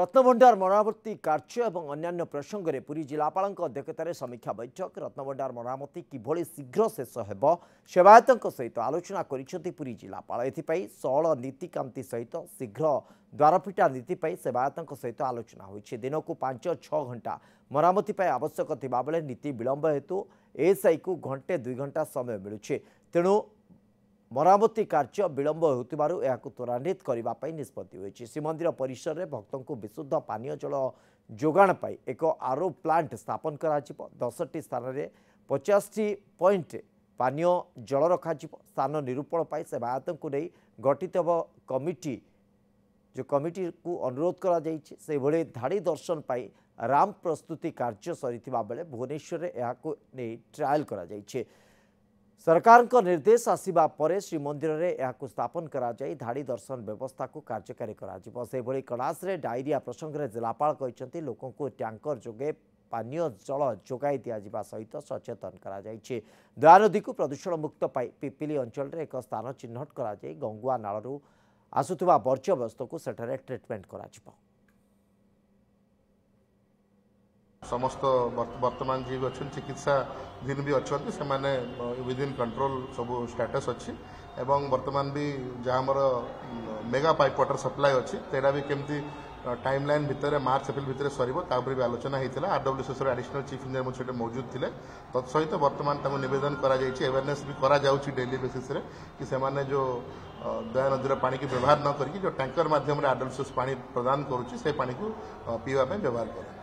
रत्नभंडार मरामती कार्य और अन्य प्रसंग में पुरी जिलापाल अध्यक्षतार समीक्षा बैठक रत्नभंडार मरामती किभली शीघ्र शेष हो सेवायतों सहित आलोचना करी जिलापाल एथिपाई सहल नीतिकांति सहित शीघ्र द्वारफिटा नीति सेवायतों सहित आलोचना होती दिन को 5-6 घंटा मरामती आवश्यक थिबा बेले नीति विलंब हेतु एएसआई को घंटे 2 घंटा समय मिलुछे तेणु मरामती कार्य विलंब होतिबारु एहाकु त्वरान्वित करने निष्पत्ति होइछि। श्रीमंदिर परिसर में भक्तों को विशुद्ध पानीय जल जोगाण पाई एक आरओ प्लांट स्थापन करा 10टी स्थान में 50टी पॉइंट पानीय जल रखा स्थान निरूपण पाई सेवायतों को नहीं गठित कमिटी जो कमिटी को अनुरोध करा जाइछि से भले धाड़ी दर्शन पाई राम प्रस्तुति कार्य सरीथिबा बेले भुवनेश्वर एहाकु नहीं ट्रायल करा जाइछि। सरकार का निर्देश आसिबा परे श्रीमंदिर में स्थापन करा जाई धाड़ी दर्शन व्यवस्था को कार्यकारी करा कणासरे डायरिया प्रसंग में जिलापाल कहते लोकों को टैंकर जोगे पानीय जल जोगाई दिया सहित सचेतन करा जाइछे। दयानदी को प्रदूषण मुक्त पाई पिपिली अंचल में एक स्थान चिन्हट करा जाई गंगुआ नालू आसुवा वर्ज्य वस्तु को सेठारे ट्रिटमेंट करा जिवो। समस्त वर्तमान जी अच्छा चिकित्सा दिन भी अच्छा से माने विदिन कंट्रोल सब स्टेटस अच्छी एवं वर्तमान भी जहाँ मोर मेगा पाइप वाटर सप्लाई अच्छी तेरा भी केमती टाइम लाइन भितर मार्च एप्रिल भितर सर भी आलोचना होता आरडब्ल्यूसी एडिशनल चीफ इंजीनियर मुझे मौजूद थे तत्सहित वर्तमान निवेदन अवेयरनेस भी करा डेली बेसिस कि से जो दया नदी पानी की व्यवहार न करके जो टैंकर माध्यम आरडब्ल्यूसी पानी प्रदान करुच्ची से पानी को पीवा व्यवहार कर।